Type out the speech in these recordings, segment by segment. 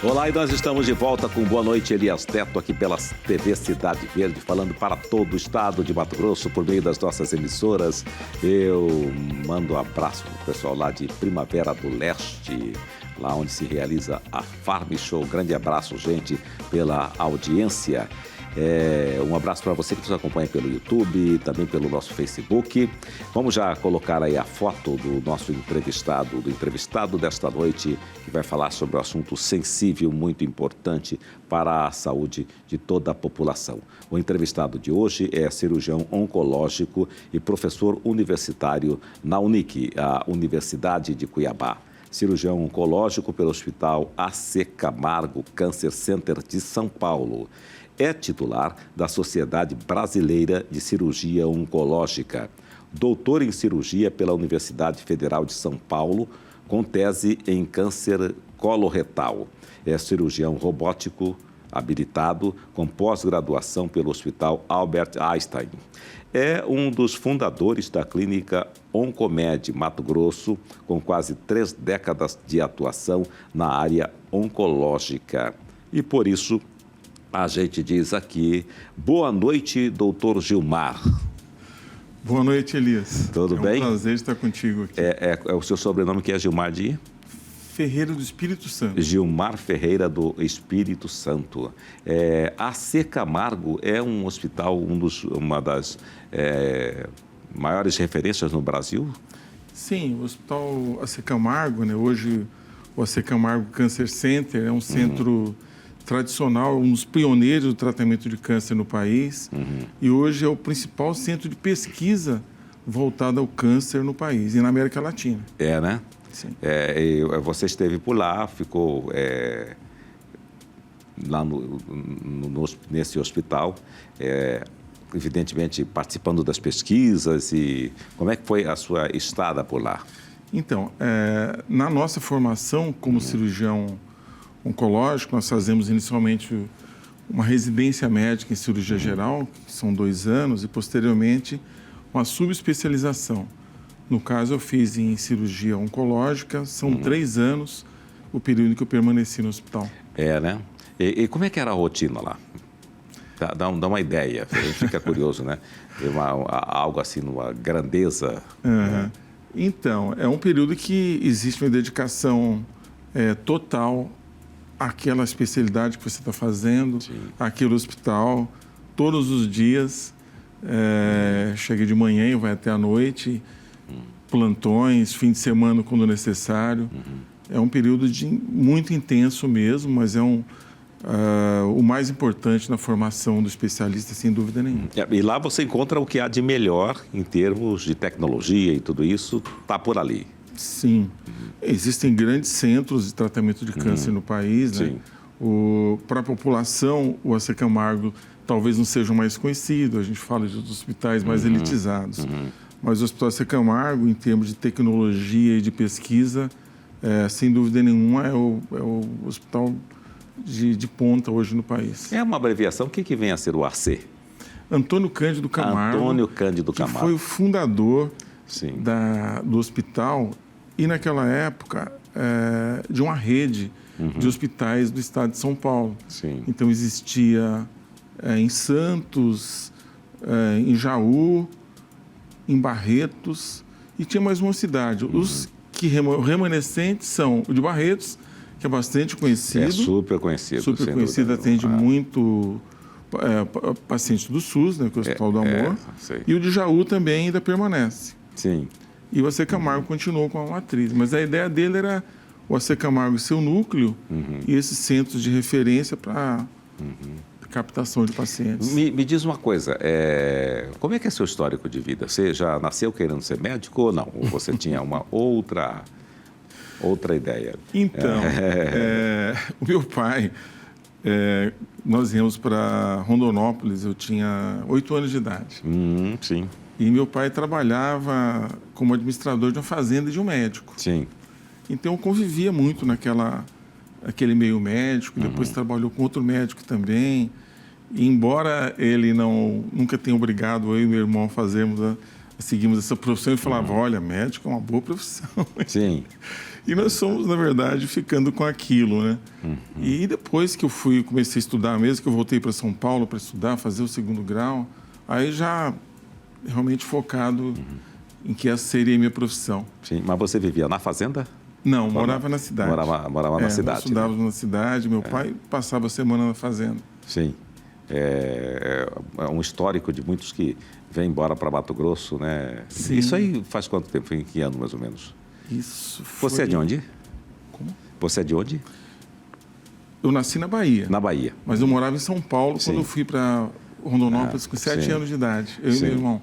Olá, e nós estamos de volta com Boa Noite, Elias Teto, aqui pela TV Cidade Verde, falando para todo o estado de Mato Grosso, por meio das nossas emissoras. Eu mando um abraço para o pessoal lá de Primavera do Leste, lá onde se realiza a Farm Show. Grande abraço, gente, pela audiência. Um abraço para você que nos acompanha pelo YouTube, também pelo nosso Facebook. Vamos já colocar aí a foto do nosso entrevistado desta noite, que vai falar sobre um assunto sensível, muito importante para a saúde de toda a população. O entrevistado de hoje é cirurgião oncológico e professor universitário na UNIC, a Universidade de Cuiabá. Cirurgião oncológico pelo Hospital AC Camargo Cancer Center de São Paulo. É titular da Sociedade Brasileira de Cirurgia Oncológica, doutor em cirurgia pela Universidade Federal de São Paulo, com tese em câncer coloretal. É cirurgião robótico habilitado, com pós-graduação pelo Hospital Albert Einstein. É um dos fundadores da clínica Oncomed Mato Grosso, com quase 3 décadas de atuação na área oncológica. E por isso, a gente diz aqui, boa noite, doutor Gilmar. Boa noite, Elias. Tudo bem? É um prazer estar contigo aqui. É o seu sobrenome que é Gilmar de? Ferreira do Espírito Santo. Gilmar Ferreira do Espírito Santo. AC Camargo é um hospital, uma das maiores referências no Brasil? Sim, o Hospital AC Camargo, né? Hoje o AC Camargo Cancer Center é um centro tradicional, um dos pioneiros do tratamento de câncer no país. E hoje é o principal centro de pesquisa voltado ao câncer no país e na América Latina. Né? Sim. Você esteve por lá, ficou lá nesse hospital, evidentemente participando das pesquisas. E como é que foi a sua estada por lá? Então, na nossa formação como cirurgião oncológico, nós fazemos inicialmente uma residência médica em cirurgia geral, que são 2 anos, e posteriormente uma subespecialização. No caso, eu fiz em cirurgia oncológica, são 3 anos o período que eu permaneci no hospital. Né? E como é que era a rotina lá? Dá uma ideia, a gente fica curioso, né? Algo assim, numa grandeza. Né? Então, é um período que existe uma dedicação total àquela especialidade que você está fazendo, àquele hospital, todos os dias. Chega de manhã e vai até a noite, plantões, fim de semana quando necessário. É um período muito intenso mesmo, mas é o mais importante na formação do especialista, sem dúvida nenhuma. E lá você encontra o que há de melhor em termos de tecnologia e tudo isso, está por ali. Sim. Existem grandes centros de tratamento de câncer no país, né? Para a população, o AC Camargo talvez não seja o mais conhecido, a gente fala de hospitais mais elitizados. Mas o Hospital AC Camargo, em termos de tecnologia e de pesquisa, sem dúvida nenhuma, é o hospital de ponta hoje no país. É uma abreviação, o que vem a ser o AC? Antônio Cândido Camargo. Antônio Cândido Camargo. Que foi o fundador do hospital e, naquela época, de uma rede de hospitais do estado de São Paulo. Então, existia em Santos, em Jaú, em Barretos, e tinha mais uma cidade. Os remanescentes são o de Barretos, que é bastante conhecido. É super conhecido. Super conhecido, atende muito pacientes do SUS, né, que é o Hospital do Amor. E o de Jaú também ainda permanece. Sim. E o AC Camargo continuou com a matriz. Mas a ideia dele era o AC Camargo ser o núcleo e esses centros de referência para captação de pacientes. Me diz uma coisa, como é que é seu histórico de vida? Você já nasceu querendo ser médico ou não? Ou você tinha uma outra ideia? Então, o meu pai, nós íamos para Rondonópolis, eu tinha 8 anos de idade. Sim. E meu pai trabalhava como administrador de uma fazenda de um médico. Sim. Então, eu convivia muito naquele meio médico, depois trabalhou com outro médico também. E, embora ele nunca tenha obrigado eu e meu irmão a fazermos a seguimos essa profissão e falava, olha, médico é uma boa profissão. Sim. E nós somos, na verdade, ficando com aquilo, né? E depois que eu comecei a estudar mesmo, que eu voltei para São Paulo para estudar, fazer o 2º grau, aí já realmente focado em que essa seria a minha profissão. Sim. Mas você vivia na fazenda? Não, morava na cidade. Morava na cidade. Nós estudávamos na cidade, meu pai passava a semana na fazenda. Sim. É um histórico de muitos que vêm embora para Mato Grosso, né? Sim. Isso aí faz quanto tempo? Foi em que ano, mais ou menos? Isso foi... Você é de onde? Como? Você é de onde? Eu nasci na Bahia. Na Bahia. Mas eu morava em São Paulo quando eu fui para Rondonópolis com 7 anos de idade. Eu e meu irmão.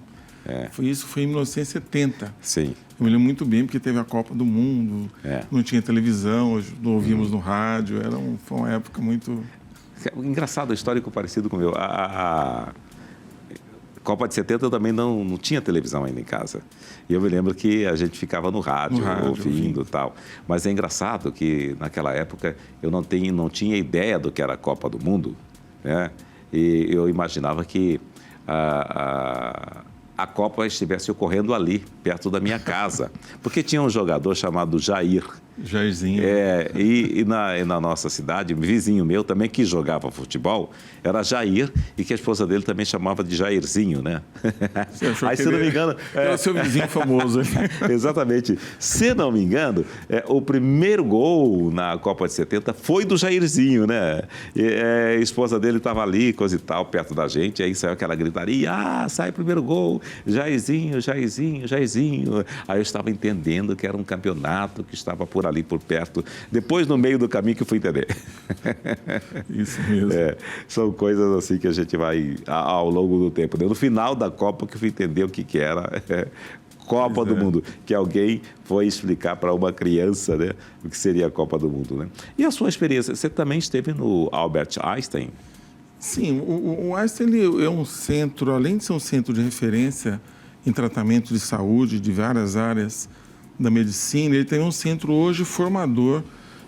Isso foi em 1970. Sim. Eu me lembro muito bem, porque teve a Copa do Mundo, não tinha televisão, não ouvíamos no rádio, foi uma época muito... Engraçado, histórico parecido com o meu. A Copa de 70 eu também não tinha televisão ainda em casa. E eu me lembro que a gente ficava no rádio ouvindo e tal. Mas é engraçado que naquela época eu não tinha ideia do que era a Copa do Mundo, né? E eu imaginava que a Copa estivesse ocorrendo ali, perto da minha casa. Porque tinha um jogador chamado Jairzinho. E na nossa cidade, um vizinho meu também que jogava futebol, era Jair, e que a esposa dele também chamava de Jairzinho, né? Aí, se não me engano... Era seu vizinho famoso. Exatamente. Se não me engano, o primeiro gol na Copa de 70 foi do Jairzinho, né? A esposa dele estava ali, coisa e tal, perto da gente, aí saiu aquela gritaria, sai o primeiro gol, Jairzinho, Jairzinho, Jairzinho. Aí eu estava entendendo que era um campeonato que estava por ali, por perto. Depois, no meio do caminho, que eu fui entender. Isso mesmo. São coisas assim que a gente vai ao longo do tempo. No final da Copa que eu fui entender o que era Copa do Mundo, que alguém foi explicar para uma criança, né, o que seria a Copa do Mundo, né? E a sua experiência? Você também esteve no Albert Einstein? Sim, o Einstein ele é um centro, além de ser um centro de referência em tratamento de saúde de várias áreas da medicina, ele tem um centro hoje formador,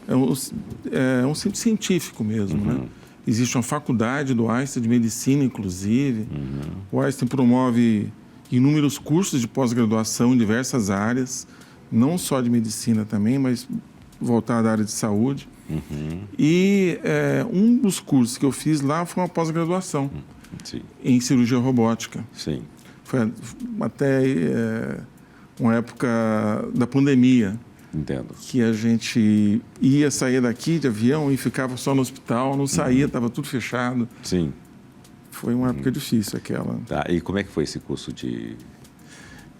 é um centro científico mesmo, né? Existe uma faculdade do Einstein de medicina, inclusive. O Einstein promove inúmeros cursos de pós-graduação em diversas áreas, não só de medicina também, mas voltado à área de saúde. E um dos cursos que eu fiz lá foi uma pós-graduação em cirurgia robótica. Sim. Foi até uma época da pandemia. Entendo. Que a gente sair daqui de avião e ficava só no hospital, não saía, estava tudo fechado. Sim. Foi uma época difícil aquela. Tá. E como é que foi esse curso de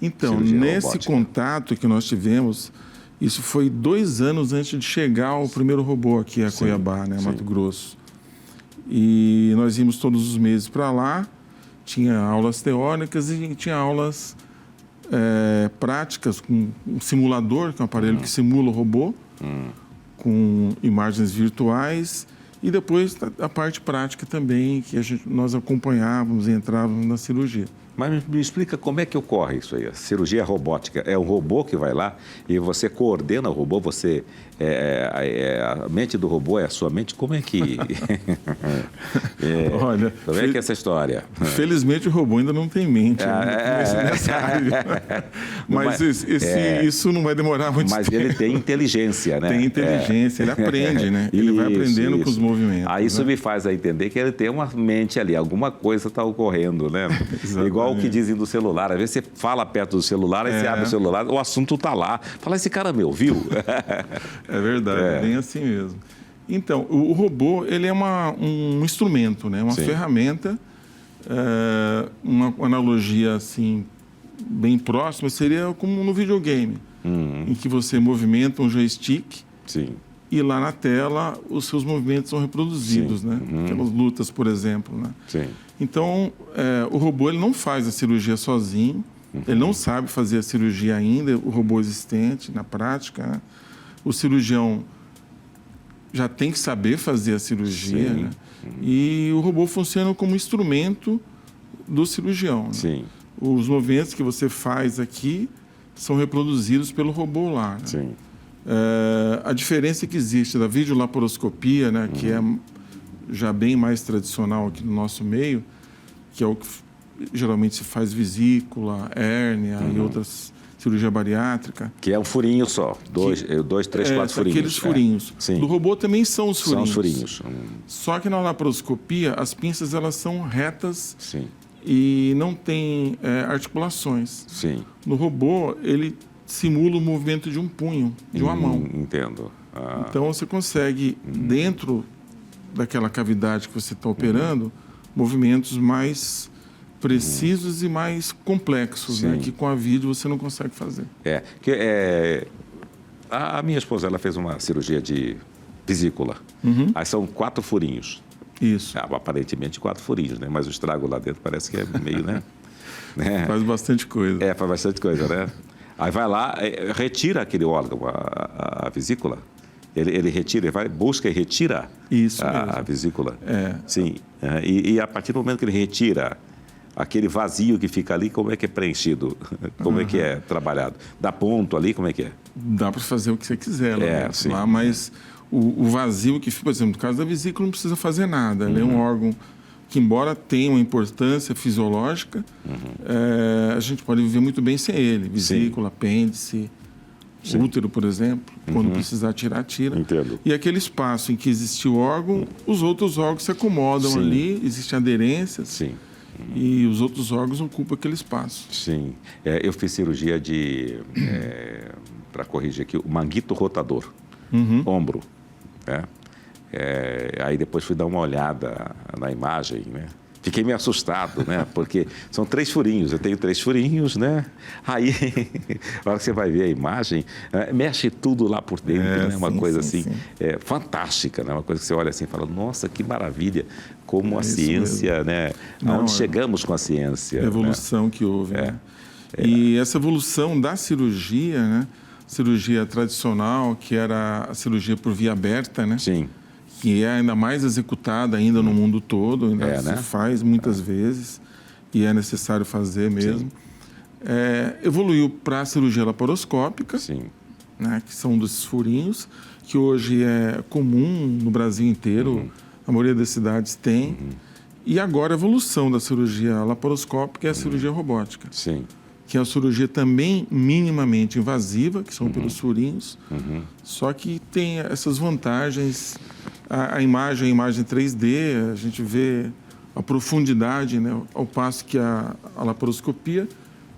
Então, nesse robótica? Contato que nós tivemos, isso foi 2 anos antes de chegar o primeiro robô aqui a Cuiabá, né, Mato Grosso. E nós íamos todos os meses para lá, tinha aulas teóricas e tinha aulas práticas com um simulador, que é um aparelho que simula o robô, com imagens virtuais, e depois a parte prática também, que nós acompanhávamos e entrávamos na cirurgia. Mas me explica como é que ocorre isso aí, a cirurgia robótica. É um robô que vai lá e você coordena o robô, a mente do robô é a sua mente? Como é que... Olha, como é que é essa história? Felizmente o robô ainda não tem mente nessa área. Mas isso não vai demorar muito tempo. Mas ele tem inteligência, né? Tem inteligência, ele aprende, né? Ele vai aprendendo com os movimentos. Aí isso me faz entender que ele tem uma mente ali, alguma coisa está ocorrendo, né? Igual o que dizem do celular. Às vezes você fala perto do celular, aí você abre o celular, o assunto está lá. Fala, esse cara me ouviu? É verdade, é bem assim mesmo. Então, o robô, ele é um instrumento, né? Uma ferramenta. Uma analogia, assim, bem próxima seria como no videogame, em que você movimenta um joystick e lá na tela os seus movimentos são reproduzidos, né? Aquelas lutas, por exemplo, né? Então, o robô ele não faz a cirurgia sozinho, ele não sabe fazer a cirurgia ainda, o robô existente na prática, né? O cirurgião já tem que saber fazer a cirurgia, né? E o robô funciona como instrumento do cirurgião. Né? Os movimentos que você faz aqui são reproduzidos pelo robô lá. Né? A diferença que existe da videolaparoscopia, né, que é já bem mais tradicional aqui no nosso meio, que é o que geralmente se faz vesícula, hérnia e outras cirurgia bariátrica. Que é um furinho só, dois, três, quatro furinhos. Aqueles furinhos. Sim. Do robô também são os furinhos. São os furinhos. Só que na laparoscopia, as pinças elas são retas. Sim. E não tem articulações. Sim. No robô, ele simula o movimento de um punho, de uma mão. Entendo. Então, você consegue, dentro daquela cavidade que você está operando, movimentos mais precisos e mais complexos, né? Que com a vídeo você não consegue fazer. A minha esposa, ela fez uma cirurgia de vesícula. Aí são 4 furinhos. Isso. Aparentemente 4 furinhos, né? Mas o estrago lá dentro parece que é meio, né? Faz bastante coisa. Faz bastante coisa, né? Aí vai lá, retira aquele órgão, a vesícula. Ele retira, ele vai, busca e retira a vesícula. Sim. E a partir do momento que ele retira aquele vazio que fica ali, como é que é preenchido? Como é que é trabalhado? Dá ponto ali, como é que é? Dá para fazer o que você quiser lá, mas o vazio que fica, por exemplo, no caso da vesícula, não precisa fazer nada. Ele é um órgão que, embora tenha uma importância fisiológica, a gente pode viver muito bem sem ele. Vesícula, apêndice, útero, por exemplo. Quando precisar tirar, tira. Entendo. E aquele espaço em que existe o órgão, os outros órgãos se acomodam ali, existem aderências. Sim. E os outros órgãos ocupam aquele espaço. Sim. Eu fiz cirurgia para corrigir aqui, o manguito rotador, ombro. Aí depois fui dar uma olhada na imagem, né? Fiquei meio assustado, né? Porque são 3 furinhos, eu tenho 3 furinhos, né? Aí, na hora que você vai ver a imagem, mexe tudo lá por dentro, né? Uma coisa assim, fantástica, né? Uma coisa que você olha assim e fala, nossa, que maravilha, como a ciência, né? Aonde chegamos com a ciência. A evolução que houve, né? E essa evolução da cirurgia, né? Cirurgia tradicional, que era a cirurgia por via aberta, né? Sim. Que é ainda mais executada ainda no mundo todo, ainda se faz muitas vezes, e é necessário fazer mesmo. Evoluiu para a cirurgia laparoscópica, né, que são dos furinhos, que hoje é comum no Brasil inteiro, a maioria das cidades tem. E agora a evolução da cirurgia laparoscópica é a cirurgia robótica. Sim. Que é a cirurgia também minimamente invasiva, que são pelos furinhos, só que tem essas vantagens. A imagem 3D, a gente vê a profundidade, né? Ao passo que a laparoscopia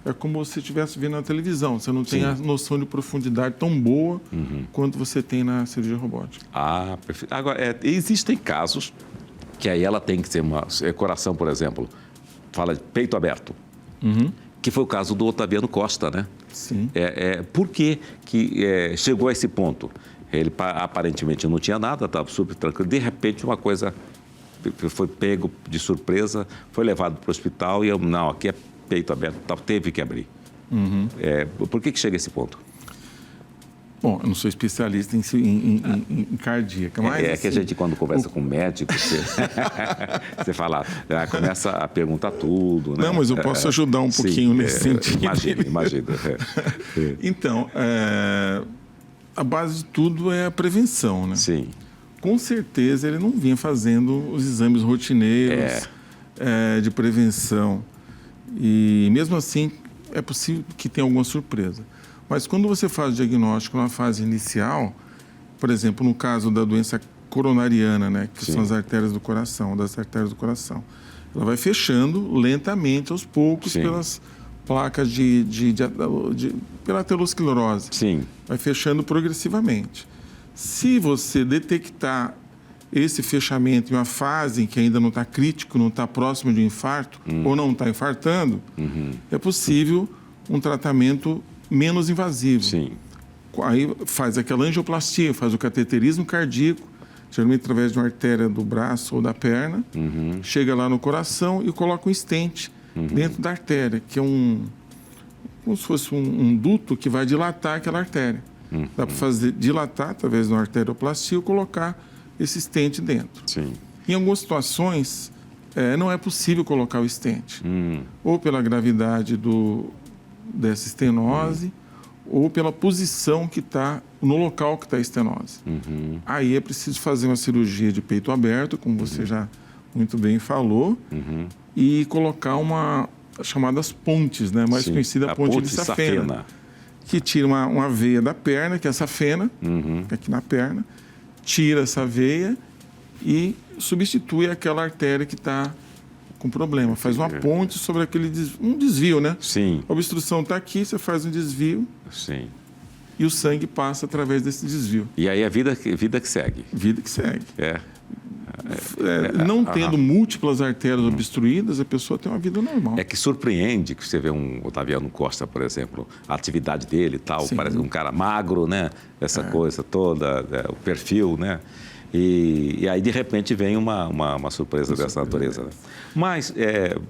é como se você estivesse vendo na televisão. Você não tem a noção de profundidade tão boa quanto você tem na cirurgia robótica. Perfeito. Agora, existem casos que aí ela tem que ser coração, por exemplo, fala de peito aberto. Que foi o caso do Otaviano Costa, né? Sim. Por que chegou a esse ponto? Ele aparentemente não tinha nada, estava super tranquilo. De repente, uma coisa foi pego de surpresa, foi levado para o hospital e não, aqui é peito aberto, teve que abrir. Por que chega a esse ponto? Bom, eu não sou especialista em cardíaca, mas... que a gente, quando conversa com médico, você fala, começa a perguntar tudo, né? Não, mas eu posso ajudar um pouquinho nesse sentido. Imagina. Então, a base de tudo é a prevenção, né? Sim. Com certeza ele não vinha fazendo os exames rotineiros de prevenção. E mesmo assim é possível que tenha alguma surpresa. Mas quando você faz o diagnóstico na fase inicial, por exemplo, no caso da doença coronariana, né, que são as artérias do coração, ela vai fechando lentamente, aos poucos, pelas placas pela aterosclerose. Sim. Vai fechando progressivamente. Se você detectar esse fechamento em uma fase em que ainda não está crítico, não está próximo de um infarto, ou não está infartando, é possível um tratamento menos invasivo. Sim. Aí faz aquela angioplastia, faz o cateterismo cardíaco, geralmente através de uma artéria do braço ou da perna, chega lá no coração e coloca um stent dentro da artéria, que é como se fosse um duto que vai dilatar aquela artéria. Dá para dilatar através de uma arterioplastia ou colocar esse stent dentro. Sim. Em algumas situações, não é possível colocar o stent, ou pela gravidade dessa estenose, ou pela posição que está no local que está a estenose. Aí é preciso fazer uma cirurgia de peito aberto, como você já muito bem falou, e colocar chamadas pontes, né? Mais conhecida a ponte de safena, que tira uma veia da perna, que é a safena, que é aqui na perna, tira essa veia e substitui aquela artéria que está com problema. Faz uma ponte sobre um desvio, né? Sim. A obstrução está aqui, você faz um desvio. Sim. E o sangue passa através desse desvio. E aí a vida que segue. Vida que segue. Não tendo múltiplas artérias obstruídas, a pessoa tem uma vida normal. É que surpreende que você vê um Otaviano Costa, por exemplo, a atividade dele e tal, parece um cara magro, né? Essa coisa toda, o perfil, né? E aí, de repente, vem uma surpresa dessa natureza. Né? Mas,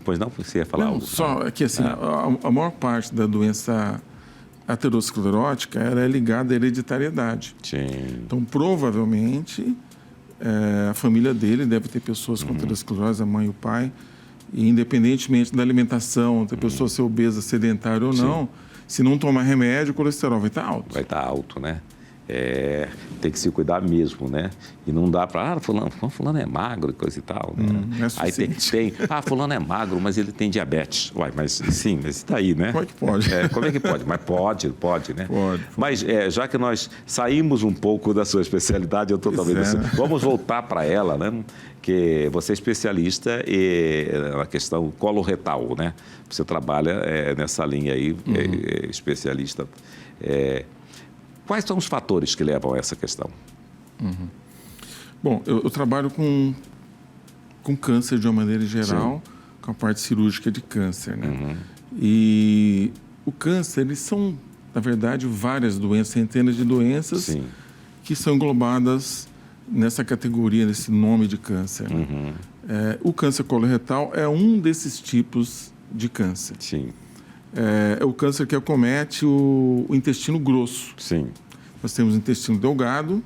pois não, você ia falar algo? Só que assim, a maior parte da doença aterosclerótica ela é ligada à hereditariedade. Sim. Então, provavelmente, a família dele deve ter pessoas com aterosclerose, a mãe e o pai, e independentemente da alimentação, da pessoa ser obesa, sedentária ou não, se não tomar remédio, o colesterol vai estar alto. Vai estar alto, né? Tem que se cuidar mesmo, né? E não dá para, fulano é magro e coisa e tal, né? Não é aí fulano é magro, mas ele tem diabetes. Uai, mas sim, mas está aí, né? Como é que pode? Como é que pode? Mas pode, né? Pode. Mas já que nós saímos um pouco da sua especialidade, eu estou talvez assim, vamos voltar para ela, né? Que você é especialista na questão coloretal, né? Você trabalha nessa linha aí, especialista. Quais são os fatores que levam a essa questão? Bom, eu trabalho com câncer de uma maneira geral, com a parte cirúrgica de câncer, né? E o câncer, eles são, na verdade, várias doenças, centenas de doenças que são englobadas nessa categoria, nesse nome de câncer. Né? O câncer coloretal é um desses tipos de câncer. Sim. É o câncer que acomete o intestino grosso. Sim. Nós temos o intestino delgado,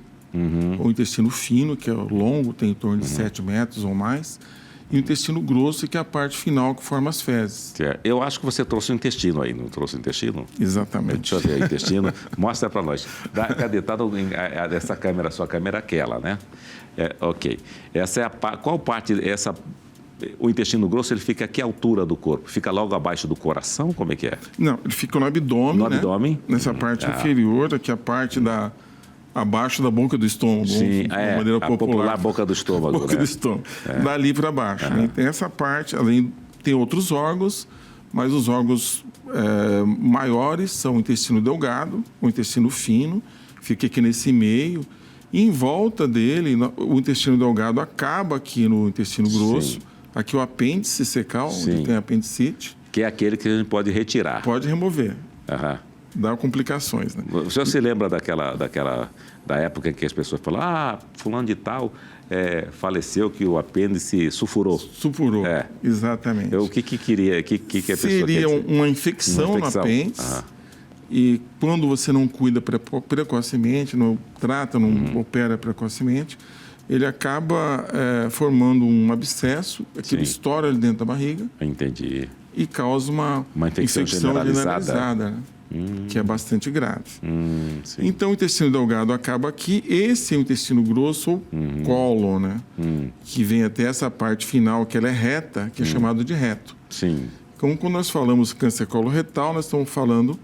o intestino fino, que é longo, tem em torno de 7 metros ou mais, e o intestino grosso, que é a parte final que forma as fezes. Eu acho que você trouxe o intestino aí, não trouxe o intestino? Exatamente. Deixa eu ver o intestino. Mostra para nós. Cadê? Essa câmera, sua câmera é aquela, né? Ok. Essa é qual parte... O intestino grosso, ele fica a que altura do corpo? Fica logo abaixo do coração? Como é que é? Não, ele fica no abdômen, no abdômen? Nessa parte inferior, aqui a parte abaixo da boca do estômago. Sim, de maneira popular. A boca do estômago. Boca do estômago. Dali para baixo. Né? Tem essa parte, além tem outros órgãos, mas os órgãos maiores são o intestino delgado, o intestino fino, fica aqui nesse meio. E em volta dele, o intestino delgado acaba aqui no intestino grosso. Sim. Aqui o apêndice secal, onde tem apendicite. Que é aquele que a gente pode retirar. Pode remover. Dá complicações, né? O senhor se lembra da época em que as pessoas falavam, fulano de tal faleceu que o apêndice sulfurou. Sulfurou, exatamente. O que queria, que a pessoa seria uma infecção no apêndice. E quando você não cuida precocemente, não trata, não opera precocemente, ele acaba formando um abscesso, aquele estoura ali dentro da barriga. Entendi. E causa uma infecção generalizada, né? Que é bastante grave. Então, o intestino delgado acaba aqui. Esse é o intestino grosso, ou cólon, né? Que vem até essa parte final, que ela é reta, que é chamado de reto. Sim. Então, quando nós falamos câncer coloretal, nós estamos falando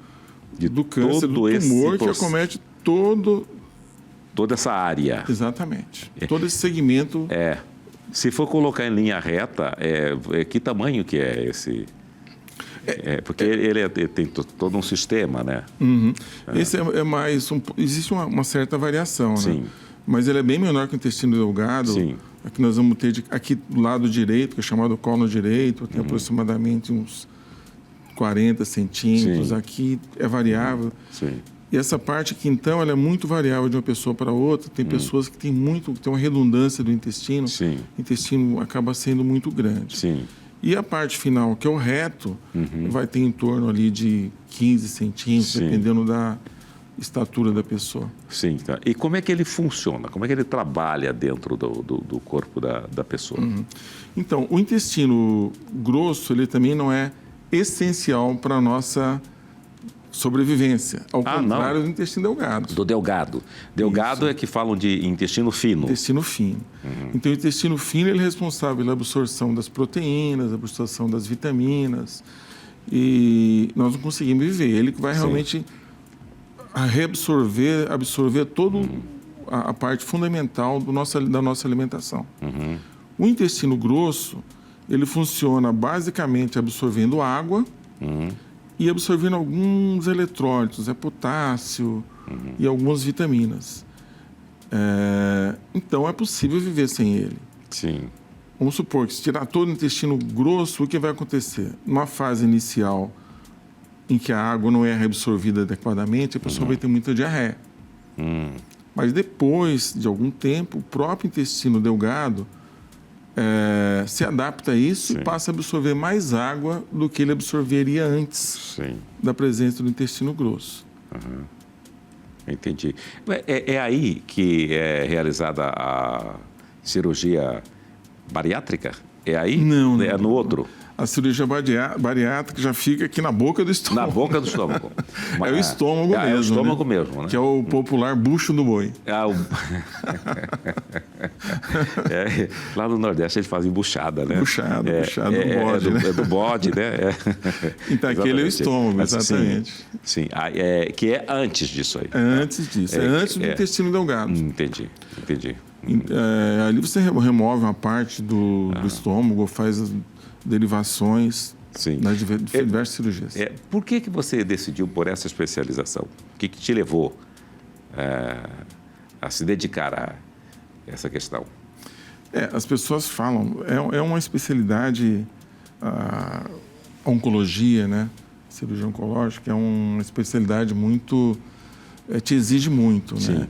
do câncer, do tumor que acomete toda essa área. Exatamente. Todo esse segmento. Se for colocar em linha reta, que tamanho que é esse? Porque ele tem todo um sistema, né? Esse é mais... existe uma certa variação, Sim. né? Mas ele é bem menor que o intestino delgado. Sim. Aqui nós vamos ter, aqui do lado direito, que é chamado cólon direito, tem aproximadamente uns 40 centímetros. Sim. Aqui é variável. Sim. E essa parte aqui, então, ela é muito variável de uma pessoa para outra. Tem pessoas que tem uma redundância do intestino. Sim. O intestino acaba sendo muito grande. Sim. E a parte final, que é o reto, vai ter em torno ali de 15 centímetros, dependendo da estatura da pessoa. Sim, tá. E como é que ele funciona? Como é que ele trabalha dentro do corpo da pessoa? Então, o intestino grosso, ele também não é essencial para a nossa sobrevivência, ao contrário não. do intestino delgado. Do delgado. Delgado é que falam de intestino fino. Intestino fino. Então, o intestino fino ele é responsável pela absorção das proteínas, absorção das vitaminas, e nós não conseguimos viver. Ele que vai realmente absorver toda a parte fundamental da nossa alimentação. O intestino grosso, ele funciona basicamente absorvendo água e absorvendo alguns eletrólitos, potássio e algumas vitaminas. Então, é possível viver sem ele. Sim. Vamos supor que se tirar todo o intestino grosso, o que vai acontecer? Numa fase inicial, em que a água não é reabsorvida adequadamente, a pessoa vai ter muita diarreia. Mas depois de algum tempo, o próprio intestino delgado se adapta a isso e passa a absorver mais água do que ele absorveria antes da presença do intestino grosso. Entendi. É aí que é realizada a cirurgia bariátrica? É aí? Não. É no outro? A cirurgia bariátrica já fica aqui na boca do estômago. Na boca do estômago. É o estômago mesmo. É o estômago né? mesmo, né? Que é o popular bucho do boi. Lá no Nordeste eles fazem buchada, né? Buchada do bode, né? É do bode, né? Então, aquele é o estômago, exatamente. Sim. Que é antes disso aí. É antes disso. É antes do intestino delgado. Entendi. Ali você remove uma parte do estômago, faz as derivações nas diversas cirurgias. Por que você decidiu por essa especialização? O que te levou a se dedicar a essa questão? As pessoas falam, é uma especialidade, a oncologia, né? Cirurgia oncológica é uma especialidade muito, te exige muito, né?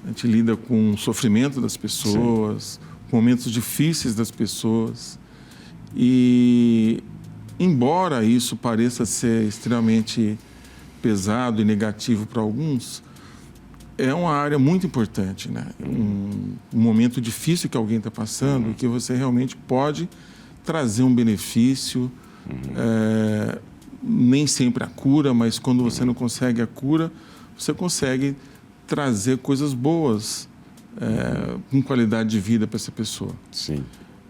A gente lida com o sofrimento das pessoas, com momentos difíceis das pessoas. E, embora isso pareça ser extremamente pesado e negativo para alguns, é uma área muito importante, né? Um momento difícil que alguém está passando, que você realmente pode trazer um benefício, nem sempre a cura, mas quando você não consegue a cura, você consegue trazer coisas boas, com qualidade de vida para essa pessoa. Sim.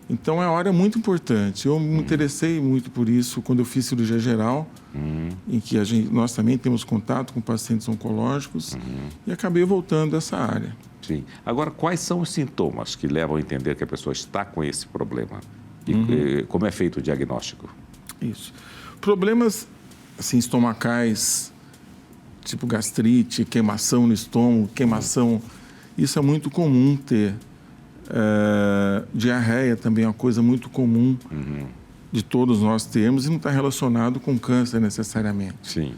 Então, é uma área muito importante. Eu me interessei muito por isso quando eu fiz cirurgia geral, em que nós também temos contato com pacientes oncológicos, e acabei voltando a essa área. Sim. Agora, quais são os sintomas que levam a entender que a pessoa está com esse problema? E como é feito o diagnóstico? Isso. Problemas assim, estomacais, tipo gastrite, queimação no estômago, isso é muito comum ter. Diarreia também é uma coisa muito comum de todos nós termos e não está relacionado com câncer necessariamente. Sim.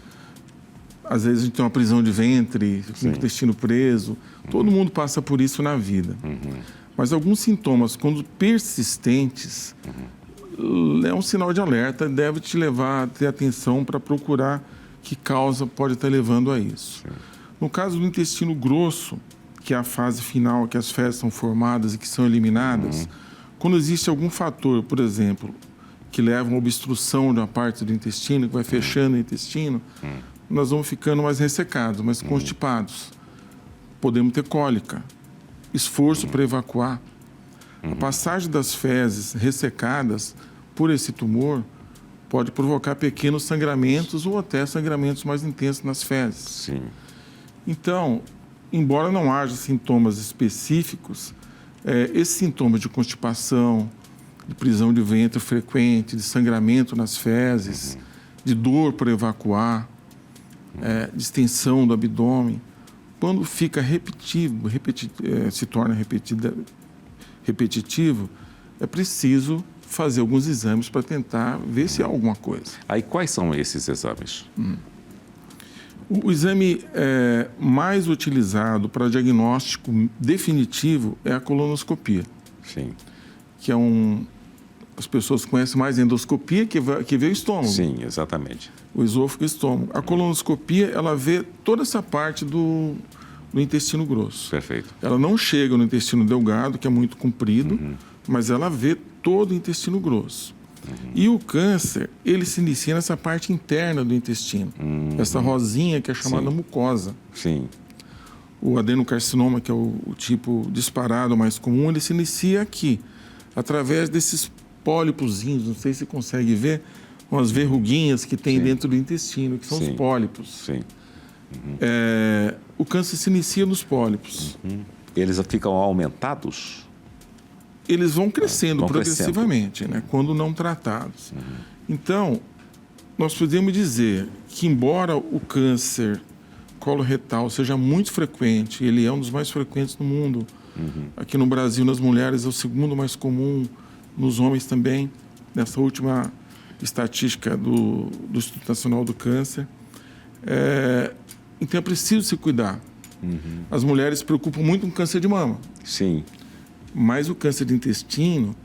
Às vezes a gente tem uma prisão de ventre, com o intestino preso. Todo mundo passa por isso na vida. Mas alguns sintomas, quando persistentes, é um sinal de alerta, deve te levar a ter atenção para procurar que causa pode estar levando a isso. No caso do intestino grosso, que é a fase final, que as fezes são formadas e que são eliminadas, quando existe algum fator, por exemplo, que leva a uma obstrução de uma parte do intestino, que vai fechando o intestino, nós vamos ficando mais ressecados, mais constipados. Podemos ter cólica, esforço para evacuar. A passagem das fezes ressecadas por esse tumor pode provocar pequenos sangramentos ou até sangramentos mais intensos nas fezes. Sim. Então, embora não haja sintomas específicos, esses sintomas de constipação, de prisão de ventre frequente, de sangramento nas fezes, de dor para evacuar, de extensão do abdômen, quando fica se torna repetitivo, é preciso fazer alguns exames para tentar ver se há alguma coisa. Aí quais são esses exames? O exame mais utilizado para diagnóstico definitivo é a colonoscopia. Sim. Que as pessoas conhecem mais a endoscopia, que vê o estômago. Sim, exatamente. O esôfago e o estômago. A colonoscopia, ela vê toda essa parte do intestino grosso. Perfeito. Ela não chega no intestino delgado, que é muito comprido, mas ela vê todo o intestino grosso. E o câncer, ele se inicia nessa parte interna do intestino. Essa rosinha que é chamada mucosa. Sim. O adenocarcinoma, que é o tipo disparado mais comum, ele se inicia aqui, através desses pólipozinhos, não sei se você consegue ver, umas verruguinhas que tem dentro do intestino, que são os pólipos. Sim. O câncer se inicia nos pólipos. Eles ficam aumentados? Eles vão crescendo vão progressivamente, né, quando não tratados. Então, nós podemos dizer que, embora o câncer coloretal seja muito frequente, ele é um dos mais frequentes no mundo. Aqui no Brasil, nas mulheres, é o segundo mais comum, nos homens também, nessa última estatística do Instituto Nacional do Câncer. Então, é preciso se cuidar. As mulheres se preocupam muito com câncer de mama. Sim. Mas o câncer de intestino,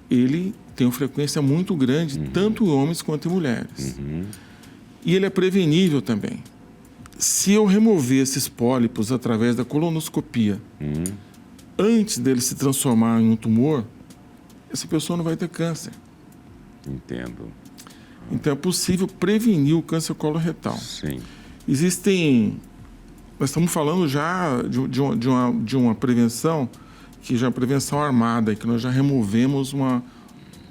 ele tem uma frequência muito grande, tanto em homens quanto em mulheres. E ele é prevenível também. Se eu remover esses pólipos através da colonoscopia, antes dele se transformar em um tumor, essa pessoa não vai ter câncer. Entendo. Então, é possível prevenir o câncer coloretal. Sim. Nós estamos falando já de uma prevenção, que já é uma prevenção armada, que nós já removemos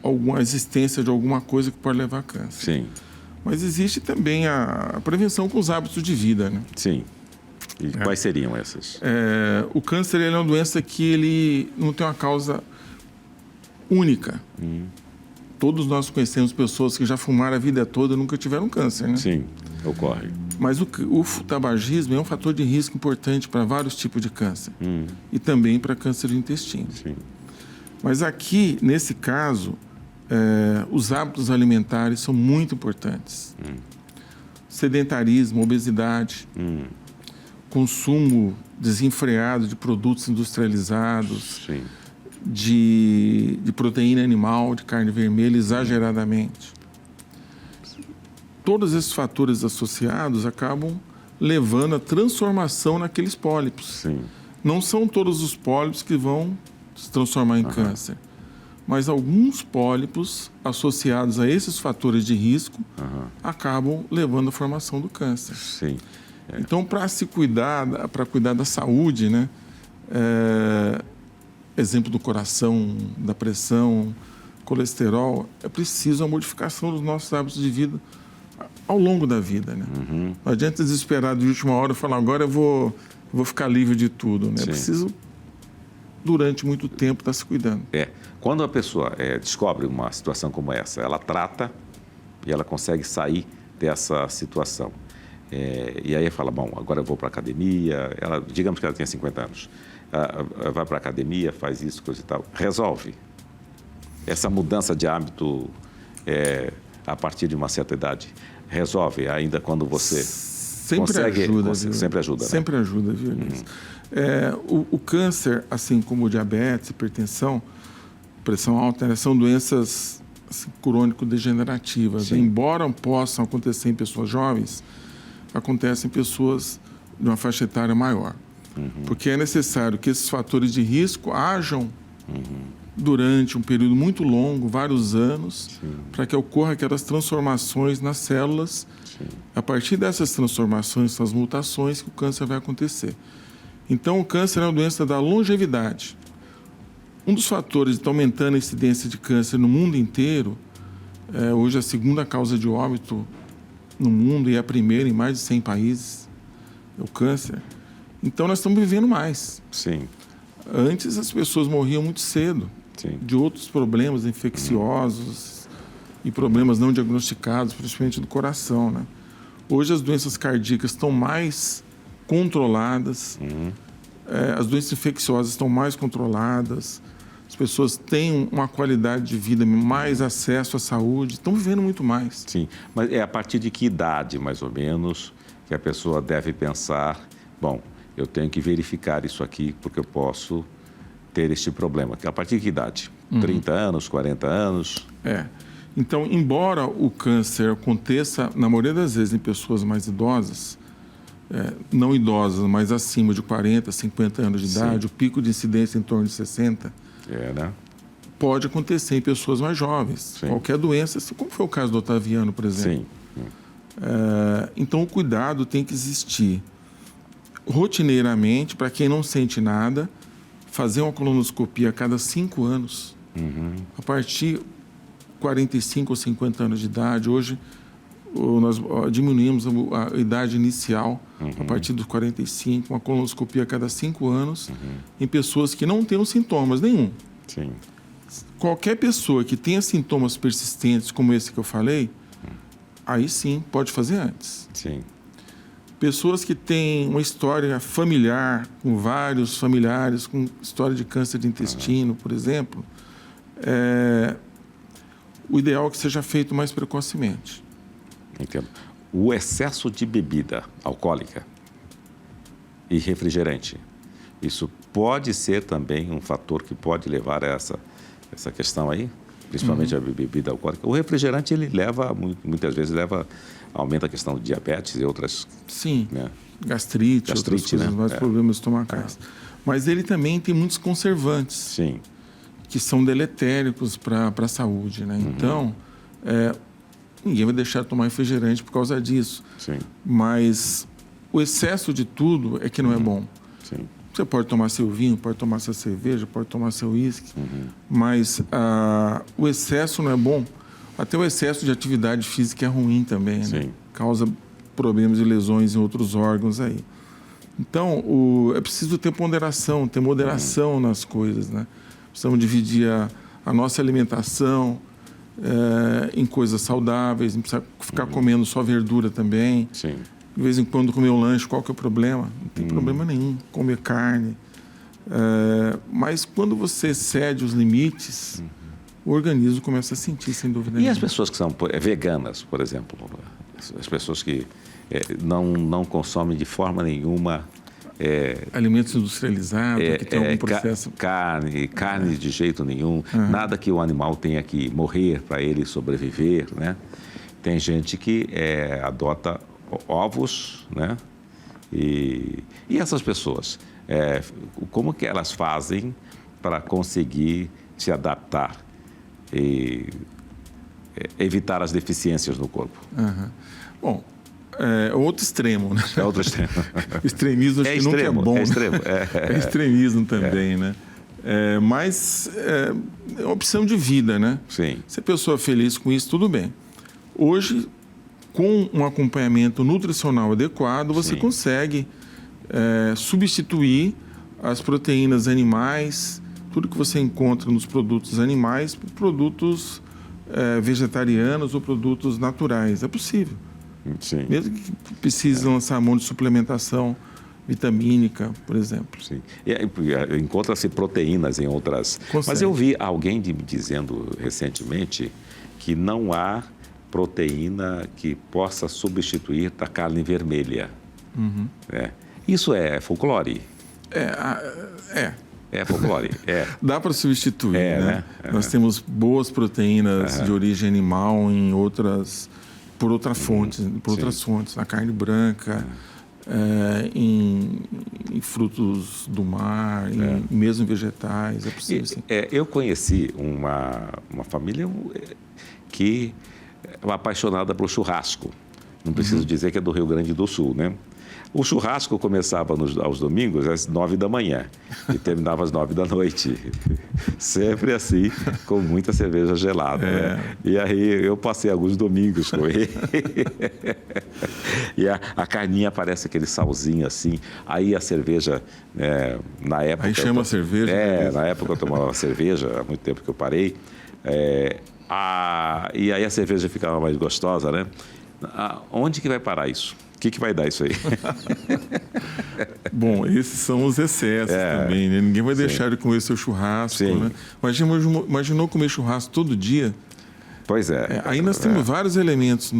alguma existência de alguma coisa que pode levar a câncer. Sim. Mas existe também a prevenção com os hábitos de vida, né? Sim. E quais seriam essas? O câncer, ele é uma doença que ele não tem uma causa única. Todos nós conhecemos pessoas que já fumaram a vida toda e nunca tiveram câncer, né? Sim, ocorre. Mas o tabagismo é um fator de risco importante para vários tipos de câncer. E também para câncer do intestino. Sim. Mas aqui, nesse caso, os hábitos alimentares são muito importantes. Sedentarismo, obesidade, consumo desenfreado de produtos industrializados, Sim. de proteína animal, de carne vermelha, exageradamente. Todos esses fatores associados acabam levando à transformação naqueles pólipos. Sim. Não são todos os pólipos que vão se transformar em câncer, mas alguns pólipos associados a esses fatores de risco acabam levando à formação do câncer. Sim. Então, para se cuidar, para cuidar da saúde, né? Exemplo do coração, da pressão, colesterol, é preciso a modificação dos nossos hábitos de vida ao longo da vida, né? Não adianta desesperar de última hora e falar, agora eu vou ficar livre de tudo, né? É preciso, durante muito tempo, estar se cuidando. Quando a pessoa descobre uma situação como essa, ela trata e ela consegue sair dessa situação. E aí fala, bom, agora eu vou para a academia, digamos que ela tenha 50 anos, vai para a academia, faz isso, coisa e tal, resolve. Essa mudança de hábito a partir de uma certa idade, resolve ainda quando você consegue... Sempre ajuda, né? Sempre ajuda, viu, Elias? O câncer, assim como o diabetes, hipertensão, pressão alta, né, são doenças assim, crônico-degenerativas. Embora possam acontecer em pessoas jovens, acontecem em pessoas de uma faixa etária maior. Porque é necessário que esses fatores de risco hajam durante um período muito longo, vários anos, para que ocorram aquelas transformações nas células. A partir dessas transformações, essas mutações, que o câncer vai acontecer. Então, o câncer é uma doença da longevidade. Um dos fatores que está aumentando a incidência de câncer no mundo inteiro, hoje a segunda causa de óbito no mundo e a primeira em mais de 100 países, é o câncer. Então, nós estamos vivendo mais. Sim. Antes, as pessoas morriam muito cedo de outros problemas infecciosos e problemas não diagnosticados, principalmente do coração, né? Hoje, as doenças cardíacas estão mais controladas, as doenças infecciosas estão mais controladas, as pessoas têm uma qualidade de vida, mais acesso à saúde, estão vivendo muito mais. Sim, mas a partir de que idade, mais ou menos, que a pessoa deve pensar, bom, eu tenho que verificar isso aqui porque eu posso ter este problema. A partir de que idade? 30 anos, 40 anos? Então, embora o câncer aconteça, na maioria das vezes, em pessoas mais idosas, não idosas, mas acima de 40, 50 anos de idade, o pico de incidência em torno de 60, né? pode acontecer em pessoas mais jovens. Sim. Qualquer doença, assim, como foi o caso do Otaviano, por exemplo. Sim. Então, o cuidado tem que existir rotineiramente, para quem não sente nada, fazer uma colonoscopia a cada 5 anos. A partir de 45 ou 50 anos de idade, hoje nós diminuímos a idade inicial a partir dos 45, uma colonoscopia a cada 5 anos em pessoas que não têm sintomas nenhum. Sim. Qualquer pessoa que tenha sintomas persistentes, como esse que eu falei, aí sim pode fazer antes. Sim. Pessoas que têm uma história familiar, com vários familiares, com história de câncer de intestino, por exemplo, o ideal é que seja feito mais precocemente. Entendo. O excesso de bebida alcoólica e refrigerante, isso pode ser também um fator que pode levar a essa questão aí? Principalmente a bebida alcoólica. O refrigerante, ele muitas vezes aumenta a questão de diabetes e outras... Sim, né? gastrite, outras coisas, mais problemas estomacais. Mas ele também tem muitos conservantes. Sim. Que são deletéricos para a saúde, né? Então, ninguém vai deixar de tomar refrigerante por causa disso. Sim. Mas o excesso de tudo é que não é bom. Sim. Você pode tomar seu vinho, pode tomar sua cerveja, pode tomar seu uísque, mas o excesso não é bom. Até o excesso de atividade física é ruim também, Sim. né? Causa problemas e lesões em outros órgãos aí. Então, é preciso ter ponderação, ter moderação nas coisas, né? Precisamos dividir a nossa alimentação em coisas saudáveis, não precisa ficar comendo só verdura também. Sim. De vez em quando comer um lanche, qual que é o problema? Não tem problema nenhum, comer carne. Mas quando você cede os limites, o organismo começa a sentir, sem dúvida nenhuma. E as pessoas que são veganas, por exemplo, as pessoas que não consomem de forma nenhuma... alimentos industrializados, que tem algum processo... Carne de jeito nenhum, nada que o animal tenha que morrer para ele sobreviver, né? Tem gente que adota ovos, né? E essas pessoas, como que elas fazem para conseguir se adaptar e evitar as deficiências no corpo? Bom, é outro extremo, né? É outro extremo. O extremismo acho que nunca é bom. É extremo. É extremismo também, né? Mas é uma opção de vida, né? Sim. Se a pessoa é feliz com isso, tudo bem. Hoje, com um acompanhamento nutricional adequado, você consegue substituir as proteínas animais, tudo que você encontra nos produtos animais, por produtos vegetarianos ou produtos naturais. É possível. Sim. Mesmo que precise lançar a mão de suplementação vitamínica, por exemplo. Sim. Encontra-se proteínas em outras... Consegue. Mas eu vi alguém me dizendo recentemente que não há proteína que possa substituir a carne vermelha. Isso é folclore? É folclore, Dá para substituir, né? Nós temos boas proteínas de origem animal por outras fontes, na carne branca, em frutos do mar, mesmo em vegetais, é possível sim. Eu conheci uma família que é apaixonada pelo churrasco. Não preciso dizer que é do Rio Grande do Sul, né? O churrasco começava aos domingos às 9 da manhã e terminava às 9 da noite. Sempre assim, com muita cerveja gelada. Né? E aí eu passei alguns domingos com ele. E a carninha parece aquele salzinho assim. Aí a cerveja, na época... Aí chama a cerveja? Na época eu tomava cerveja, há muito tempo que eu parei. E aí a cerveja ficava mais gostosa, né? Onde que vai parar isso? O que vai dar isso aí? Bom, esses são os excessos também, né? Ninguém vai deixar de comer seu churrasco, né? Imaginou comer churrasco todo dia? Pois é. Aí nós temos vários elementos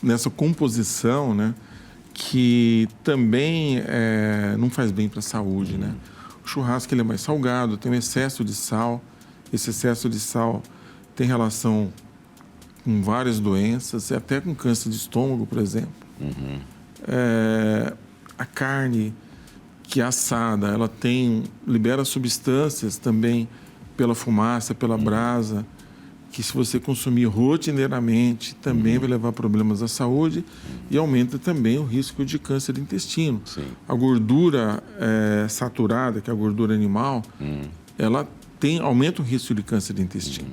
nessa composição, né? Que também não faz bem para a saúde, né? O churrasco ele é mais salgado, tem um excesso de sal. Esse excesso de sal tem relação com várias doenças, até com câncer de estômago, por exemplo. A carne que é assada, ela libera substâncias também pela fumaça, pela brasa, que se você consumir rotineiramente também vai levar problemas à saúde e aumenta também o risco de câncer de intestino. Sim. A gordura saturada, que é a gordura animal, ela aumenta o risco de câncer de intestino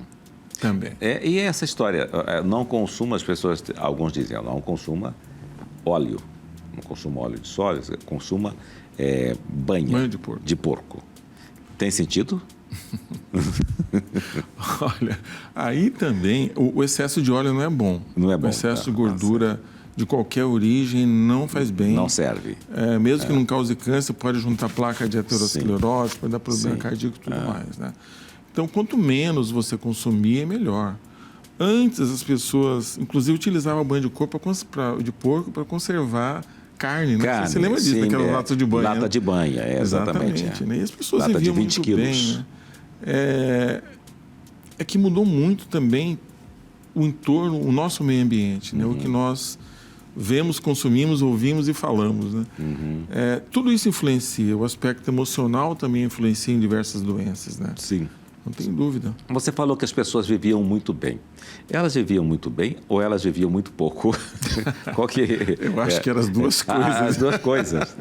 também. E essa história, não consuma, as pessoas, alguns dizem, não consuma óleo, não consuma óleo de soja, consuma banha de porco. Tem sentido? Olha, aí também o excesso de óleo não é bom. Não é bom. O excesso de gordura de qualquer origem não faz bem. Não serve. Mesmo que não cause câncer, pode juntar placa de aterosclerose, pode dar problema cardíaco e tudo mais, né? Então, quanto menos você consumir, é melhor. Antes, as pessoas, inclusive, utilizavam banho de porco para conservar carne, né? Você lembra disso, daquela lata de banha? Lata de banha, exatamente. Né? E as pessoas lata viviam de 20 muito quilos. bem, né? É que mudou muito também o entorno, o nosso meio ambiente, né? O que nós vemos, consumimos, ouvimos e falamos, né? Tudo isso influencia. O aspecto emocional também influencia em diversas doenças, né? Sim. Não tem dúvida. Você falou que as pessoas viviam muito bem. Elas viviam muito bem ou elas viviam muito pouco? Eu acho que eram as duas coisas. As duas coisas.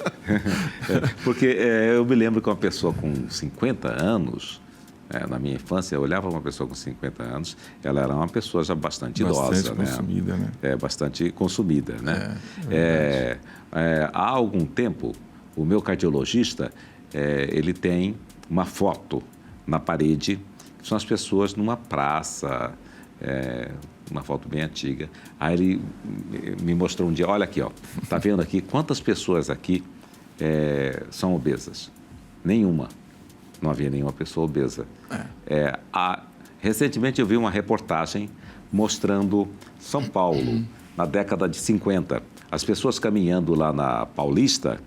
Porque eu me lembro que uma pessoa com 50 anos, na minha infância, eu olhava uma pessoa com 50 anos, ela era uma pessoa já bastante idosa. Consumida, né? Bastante consumida, né? Há algum tempo, o meu cardiologista, ele tem uma foto na parede, que são as pessoas numa praça, uma foto bem antiga. Aí ele me mostrou um dia, olha aqui, tá vendo aqui quantas pessoas aqui são obesas? Nenhuma. Não havia nenhuma pessoa obesa. Recentemente eu vi uma reportagem mostrando São Paulo, na década de 50. As pessoas caminhando lá na Paulista,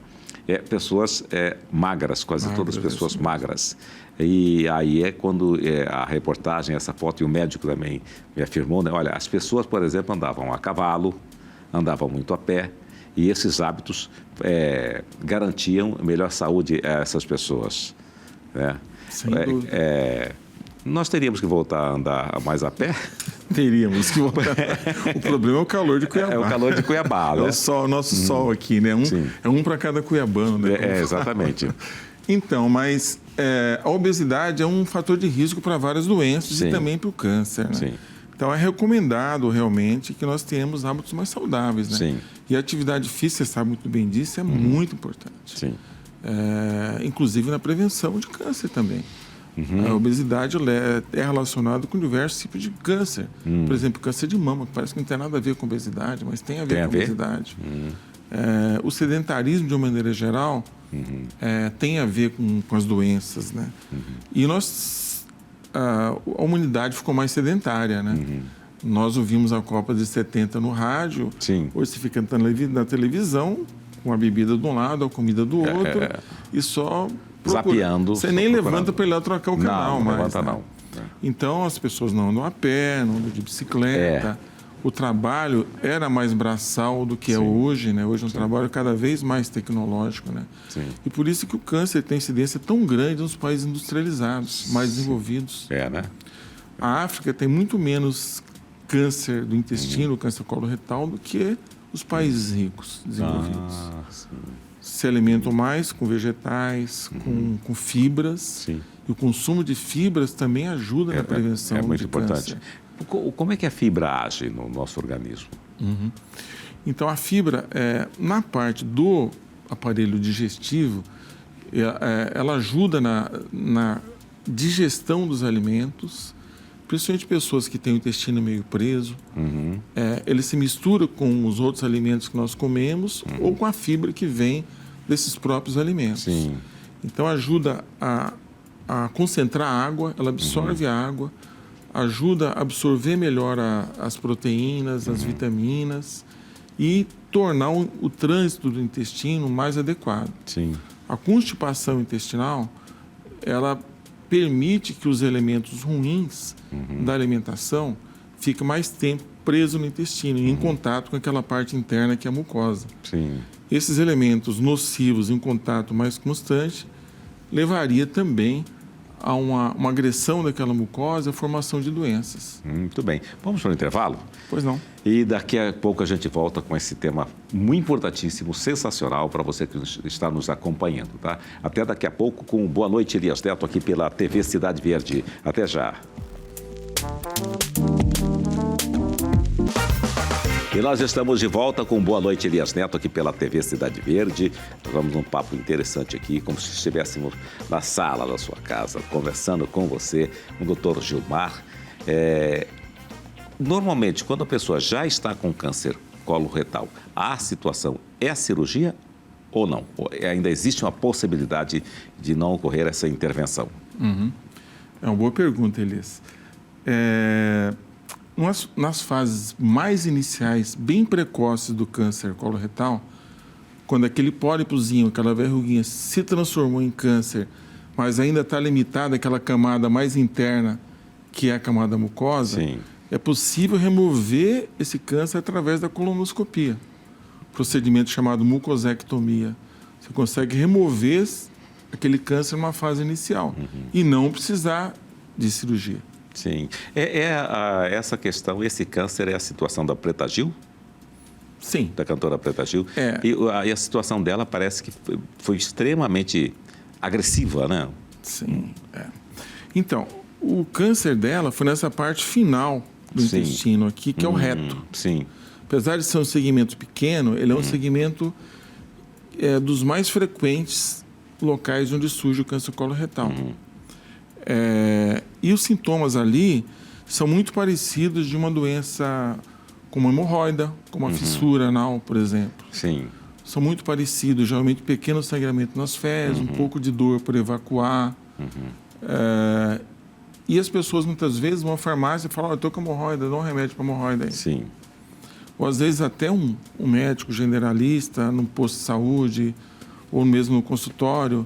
pessoas magras, quase todas pessoas magras. E aí quando a reportagem, essa foto, e o médico também me afirmou, né? Olha, as pessoas, por exemplo, andavam a cavalo, andavam muito a pé, e esses hábitos garantiam melhor saúde a essas pessoas. Né? Sem dúvida. Nós teríamos que voltar a andar mais a pé? Teríamos que voltar. O problema é o calor de Cuiabá. É o calor de Cuiabá, né? O nosso sol aqui, né? Um para cada cuiabano, né? Exatamente. Então, mas a obesidade é um fator de risco para várias doenças e também para o câncer, né? Sim. Então, é recomendado realmente que nós tenhamos hábitos mais saudáveis, né? Sim. E a atividade física, você sabe muito bem disso, é muito importante. Sim. Inclusive na prevenção de câncer também. A obesidade é relacionada com diversos tipos de câncer. Por exemplo, câncer de mama, que parece que não tem nada a ver com obesidade, mas tem a ver com obesidade. O sedentarismo, de uma maneira geral, tem a ver com as doenças, né? E a humanidade ficou mais sedentária, né? Nós ouvimos a Copa de 70 no rádio, hoje você fica na televisão, com a bebida de um lado, a comida do outro, e só zapeando. Você nem levanta para ir lá trocar o canal mais. Não levanta, né? não. Então, as pessoas não andam a pé, não andam de bicicleta. O trabalho era mais braçal do que é hoje, né? Hoje é um trabalho cada vez mais tecnológico, né? E por isso que o câncer tem incidência tão grande nos países industrializados, mais desenvolvidos. Né? A África tem muito menos câncer do intestino, câncer coloretal, do que os países ricos, desenvolvidos. Se alimentam mais com vegetais, com fibras. E o consumo de fibras também ajuda na prevenção de câncer. É muito importante. Como é que a fibra age no nosso organismo? Então, a fibra, na parte do aparelho digestivo, ela ajuda na digestão dos alimentos, principalmente pessoas que têm o intestino meio preso. Ele se mistura com os outros alimentos que nós comemos ou com a fibra que vem desses próprios alimentos. Então, ajuda a concentrar a água, ela absorve a água, ajuda a absorver melhor as proteínas, as vitaminas e tornar o trânsito do intestino mais adequado. A constipação intestinal, ela permite que os elementos ruins da alimentação fiquem mais tempo presos no intestino, em contato com aquela parte interna que é a mucosa. Esses elementos nocivos em contato mais constante levaria também há uma agressão daquela mucosa, a formação de doenças. Muito bem. Vamos para o intervalo? Pois não. E daqui a pouco a gente volta com esse tema muito importantíssimo, sensacional para você que está nos acompanhando, tá? Até daqui a pouco com Boa Noite, Elias Neto, aqui pela TV Cidade Verde. Até já. E nós estamos de volta com Boa Noite, Elias Neto, aqui pela TV Cidade Verde. Vamos num papo interessante aqui, como se estivéssemos na sala da sua casa, conversando com você, o doutor Gilmar. Normalmente, quando a pessoa já está com câncer coloretal, a situação é a cirurgia ou não? Ou ainda existe uma possibilidade de não ocorrer essa intervenção? É uma boa pergunta, Elias. Nas fases mais iniciais, bem precoces do câncer coloretal, quando aquele pólipozinho, aquela verruguinha se transformou em câncer, mas ainda está limitada àquela camada mais interna, que é a camada mucosa, Sim. É possível remover esse câncer através da colonoscopia, procedimento chamado mucosectomia. Você consegue remover aquele câncer numa fase inicial e não precisar de cirurgia. Sim. Essa questão, esse câncer é a situação da Preta Gil? Sim. Da cantora Preta Gil? E a situação dela parece que foi extremamente agressiva, né? Sim. Então, o câncer dela foi nessa parte final do intestino aqui, que é o reto. Sim. Apesar de ser um segmento pequeno, ele é um segmento dos mais frequentes locais onde surge o câncer coloretal. E os sintomas ali são muito parecidos de uma doença como a hemorroida, como a fissura anal, por exemplo. Sim. São muito parecidos, geralmente pequeno sangramento nas fezes, um pouco de dor por evacuar. E as pessoas muitas vezes vão à farmácia e falam, eu estou com hemorroida, dá um remédio para hemorroida aí. Sim. Ou às vezes até um médico generalista, num posto de saúde, ou mesmo no consultório,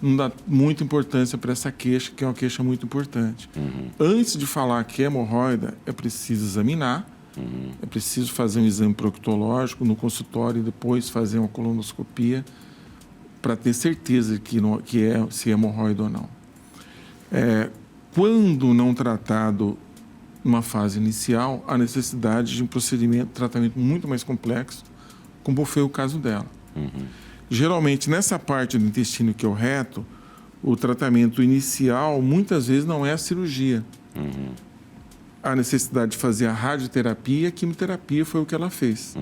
não dá muita importância para essa queixa, que é uma queixa muito importante. Antes de falar que é hemorroida, é preciso examinar, é preciso fazer um exame proctológico no consultório e depois fazer uma colonoscopia para ter certeza se é hemorroida ou não. Quando não tratado numa fase inicial, há necessidade de um tratamento muito mais complexo, como foi o caso dela. Geralmente, nessa parte do intestino que é o reto, o tratamento inicial muitas vezes não é a cirurgia. Há necessidade de fazer a radioterapia e a quimioterapia foi o que ela fez,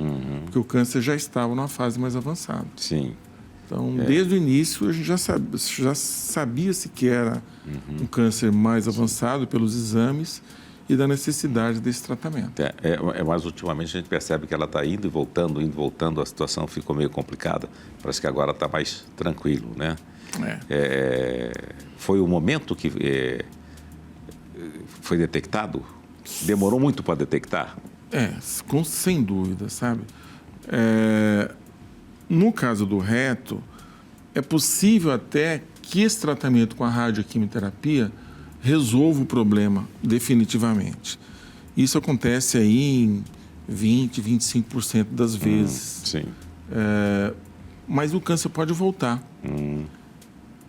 porque o câncer já estava numa fase mais avançada. Sim. Então, desde o início, a gente já sabia-se que era um câncer mais avançado pelos exames e da necessidade desse tratamento. Mas ultimamente a gente percebe que ela está indo e voltando, a situação ficou meio complicada. Parece que agora está mais tranquilo, né? Foi o momento que foi detectado? Demorou muito para detectar? Sem dúvida, sabe? No caso do reto, é possível até que esse tratamento com a radioquimioterapia resolva o problema definitivamente. Isso acontece aí em 20%, 25% das vezes. Sim. Mas o câncer pode voltar.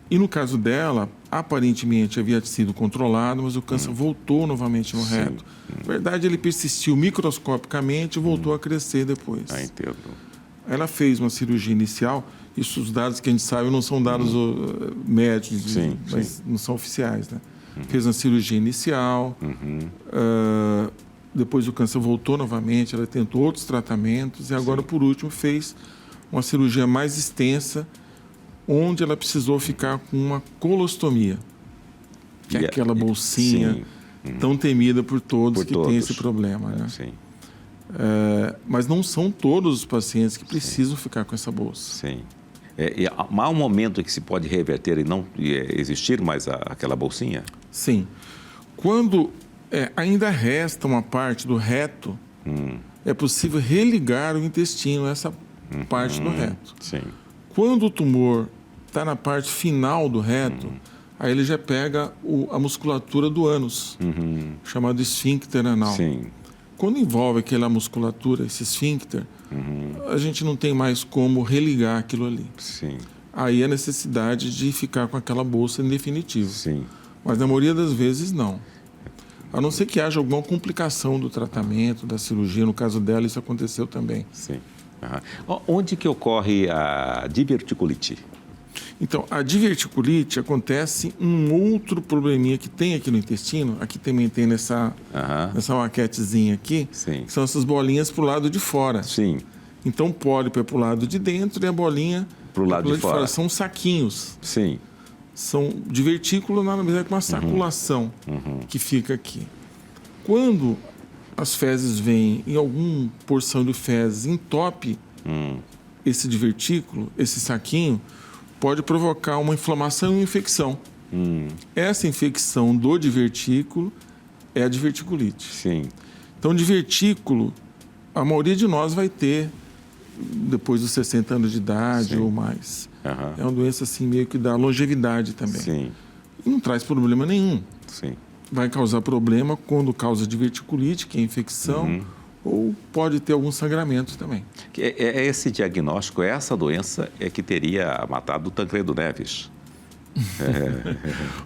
E no caso dela, aparentemente havia sido controlado, mas o câncer voltou novamente no reto. Na verdade, ele persistiu microscopicamente e voltou a crescer depois. Entendo. Ela fez uma cirurgia inicial, isso os dados que a gente sabe não são dados médicos, mas não são oficiais, né? Fez uma cirurgia inicial, depois o câncer voltou novamente, ela tentou outros tratamentos e agora, por último, fez uma cirurgia mais extensa, onde ela precisou ficar com uma colostomia, que é aquela bolsinha tão temida por todos que tem esse problema, né? Mas não são todos os pacientes que precisam ficar com essa bolsa. Sim. E há um momento em que se pode reverter e não existir mais aquela bolsinha? Sim. Quando ainda resta uma parte do reto, é possível religar o intestino a essa parte do reto. Sim. Quando o tumor está na parte final do reto, aí ele já pega a musculatura do ânus, chamado esfíncter anal. Sim. Quando envolve aquela musculatura, esse esfíncter, a gente não tem mais como religar aquilo ali. Sim. Aí a necessidade de ficar com aquela bolsa em definitivo. Sim. Mas na maioria das vezes não. A não ser que haja alguma complicação do tratamento, da cirurgia. No caso dela, isso aconteceu também. Sim. Onde que ocorre a diverticulite? Então, a diverticulite acontece um outro probleminha que tem aqui no intestino. Aqui também tem nessa maquetezinha aqui. Sim. Que são essas bolinhas para o lado de fora. Sim. Então, o pólipo é para o lado de dentro e a bolinha para o lado de fora. São saquinhos. Sim. São divertículo, nada mais é que uma saculação que fica aqui. Quando as fezes vêm em alguma porção de fezes, entope esse divertículo, esse saquinho, pode provocar uma inflamação e uma infecção. Essa infecção do divertículo é a diverticulite. Sim. Então, divertículo, a maioria de nós vai ter depois dos 60 anos de idade ou mais. É uma doença assim meio que dá longevidade também. Sim. E não traz problema nenhum. Sim. Vai causar problema quando causa diverticulite, que é infecção, ou pode ter algum sangramento também. Esse diagnóstico, essa doença é que teria matado o Tancredo Neves.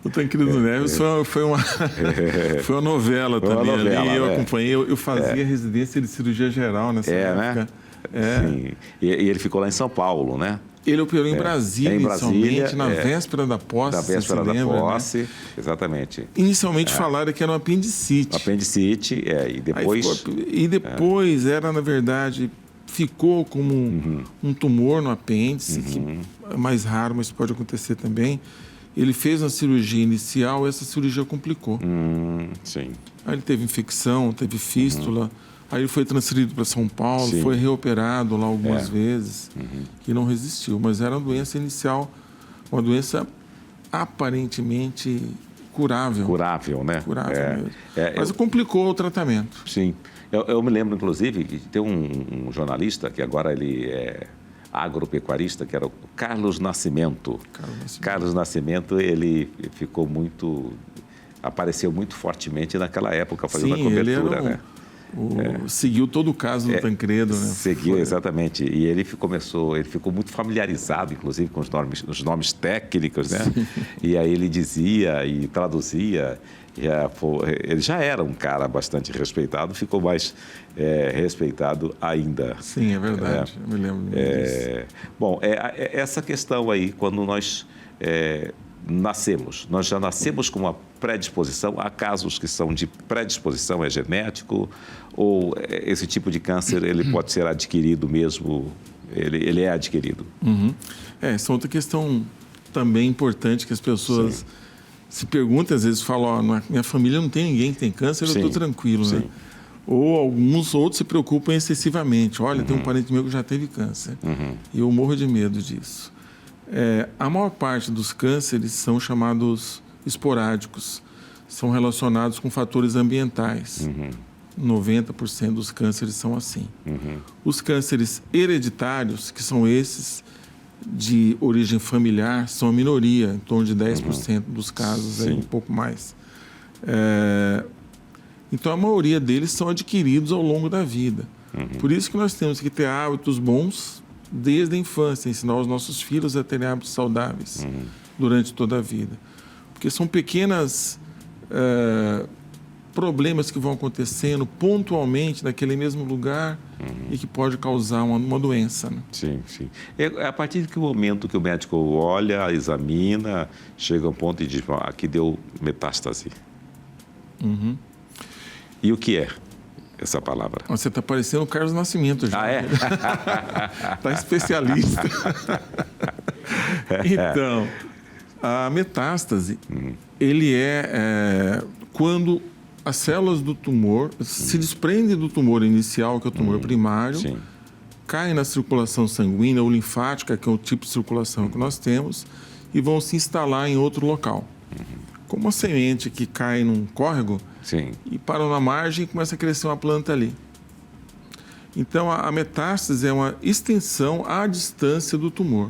O Tancredo Neves foi uma novela também. Uma novela, ali. Eu acompanhei, eu fazia residência de cirurgia geral nessa época. Né? Sim. E ele ficou lá em São Paulo, né? Ele operou em Brasília, inicialmente, na véspera da posse. Na véspera da posse, né? Exatamente. Inicialmente falaram que era um apendicite. Apendicite, e depois... Depois era, na verdade, ficou como um tumor no apêndice, que é mais raro, mas pode acontecer também. Ele fez uma cirurgia inicial, essa cirurgia complicou. Sim. Aí ele teve infecção, teve fístula. Aí ele foi transferido para São Paulo, foi reoperado lá algumas vezes, que não resistiu. Mas era uma doença inicial, uma doença aparentemente curável. Curável, né? Curável mesmo. Mas complicou o tratamento. Sim. Eu me lembro, inclusive, que tem um jornalista, que agora ele é agropecuarista, que era o Carlos Nascimento. Carlos Nascimento, ele ficou apareceu muito fortemente naquela época, fazendo a cobertura, né? Seguiu todo o caso do Tancredo, né? Seguiu, exatamente. E ele ficou muito familiarizado, inclusive, com os nomes técnicos, né? E aí ele dizia e traduzia. Ele já era um cara bastante respeitado, ficou mais respeitado ainda. Sim, é verdade. Eu me lembro disso. Bom, essa questão aí, quando nós nós já nascemos com uma predisposição. Há casos que são de predisposição, é genético, ou esse tipo de câncer ele pode ser adquirido mesmo, ele é adquirido? Essa é outra questão também importante que as pessoas se perguntam, às vezes falam, minha família não tem ninguém que tem câncer, eu estou tranquilo, né? Ou alguns outros se preocupam excessivamente. Olha, tem um parente meu que já teve câncer. E eu morro de medo disso. A maior parte dos cânceres são chamados esporádicos, são relacionados com fatores ambientais. 90% dos cânceres são assim. Os cânceres hereditários, que são esses de origem familiar, são a minoria, em torno de 10% dos casos, um pouco mais. Então, a maioria deles são adquiridos ao longo da vida. Por isso que nós temos que ter hábitos bons desde a infância, ensinar os nossos filhos a terem hábitos saudáveis durante toda a vida. Porque são pequenas problemas que vão acontecendo pontualmente naquele mesmo lugar e que pode causar uma doença. Né? Sim. A partir de que momento que o médico olha, examina, chega a um ponto e diz, aqui deu metástase. E o que é essa palavra? Você está parecendo o Carlos Nascimento já. Está especialista. Então, a metástase, ele é quando as células do tumor se desprendem do tumor inicial, que é o tumor primário, caem na circulação sanguínea ou linfática, que é o tipo de circulação que nós temos, e vão se instalar em outro local. Como uma semente que cai num córrego e para na margem e começa a crescer uma planta ali. Então, a metástase é uma extensão à distância do tumor.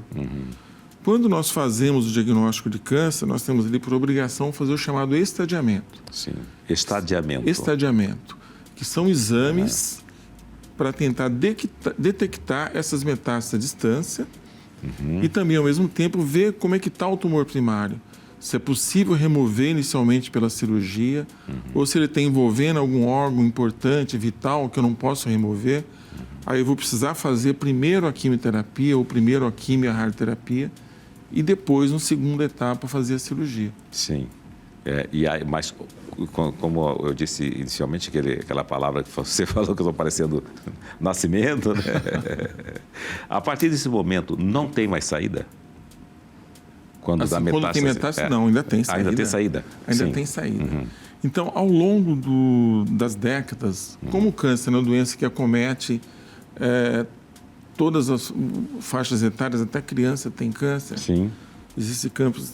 Quando nós fazemos o diagnóstico de câncer, nós temos ali por obrigação fazer o chamado estadiamento. Estadiamento, que são exames para tentar detectar essas metástases à distância e também, ao mesmo tempo, ver como é que está o tumor primário. se é possível remover inicialmente pela cirurgia, ou se ele está envolvendo algum órgão importante, vital, que eu não posso remover. Aí eu vou precisar fazer primeiro a quimioterapia, ou primeiro a quimio e a radioterapia, e depois, na segunda etapa, fazer a cirurgia. Sim. E aí, mas, como eu disse inicialmente, aquela palavra que você falou que eu estou parecendo nascimento, né? A partir desse momento, não tem mais saída? Quando Assim, dá metástase? Quando tem metástase, não, ainda tem saída. Ainda tem saída? Ainda Sim. tem saída. Então, ao longo das décadas, como o câncer é uma doença que acomete todas as faixas etárias, até criança tem câncer. Sim. Existe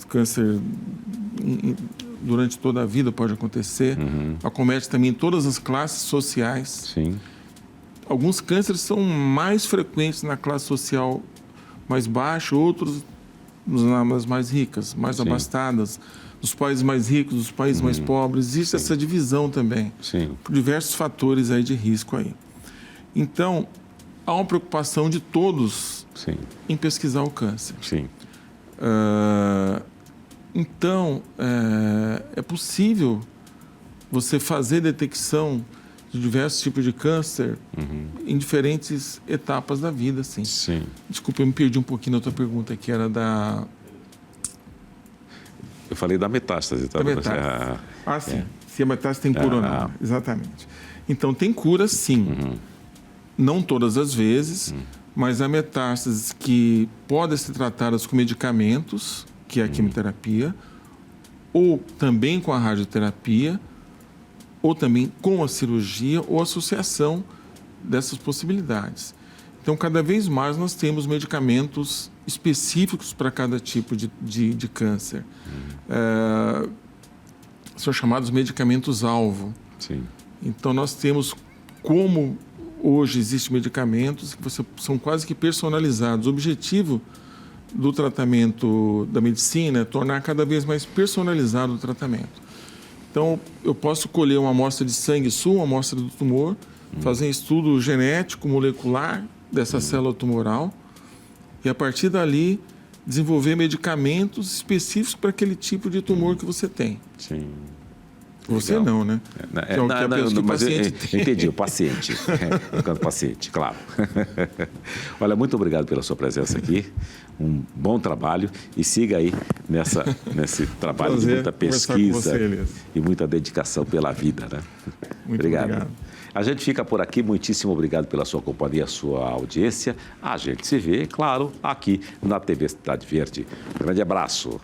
câncer durante toda a vida, pode acontecer. Acomete também todas as classes sociais. Sim. Alguns cânceres são mais frequentes na classe social mais baixa, outros nas mais ricas, mais abastadas, dos países mais ricos, dos países mais pobres. Existe essa divisão também, por diversos fatores aí de risco aí. Então, há uma preocupação de todos em pesquisar o câncer. Sim. Então, é possível você fazer detecção de diversos tipos de câncer em diferentes etapas da vida, sim. Sim. Desculpa, eu me perdi um pouquinho na tua pergunta, que era da... Eu falei da metástase. Tá? Da metástase. Sim. Se a metástase tem cura ou não. Exatamente. Então, tem cura, sim. Não todas as vezes, mas há metástases que podem ser tratadas com medicamentos, que é a quimioterapia, ou também com a radioterapia, ou também com a cirurgia, ou associação dessas possibilidades. Então, cada vez mais nós temos medicamentos específicos para cada tipo de câncer. São chamados medicamentos-alvo. Então, nós temos como hoje existem medicamentos que são quase que personalizados. O objetivo do tratamento da medicina é tornar cada vez mais personalizado o tratamento. Então, eu posso colher uma amostra de sangue sua, uma amostra do tumor, fazer um estudo genético, molecular dessa célula tumoral e, a partir dali, desenvolver medicamentos específicos para aquele tipo de tumor que você tem. Sim. Você não, né? Mas eu entendi, o paciente. O paciente, claro. Olha, muito obrigado pela sua presença aqui. Um bom trabalho e siga aí nesse trabalho de muita pesquisa e muita dedicação pela vida, né? Muito obrigado. A gente fica por aqui. Muitíssimo obrigado pela sua companhia, sua audiência. A gente se vê, claro, aqui na TV Cidade Verde. Um grande abraço.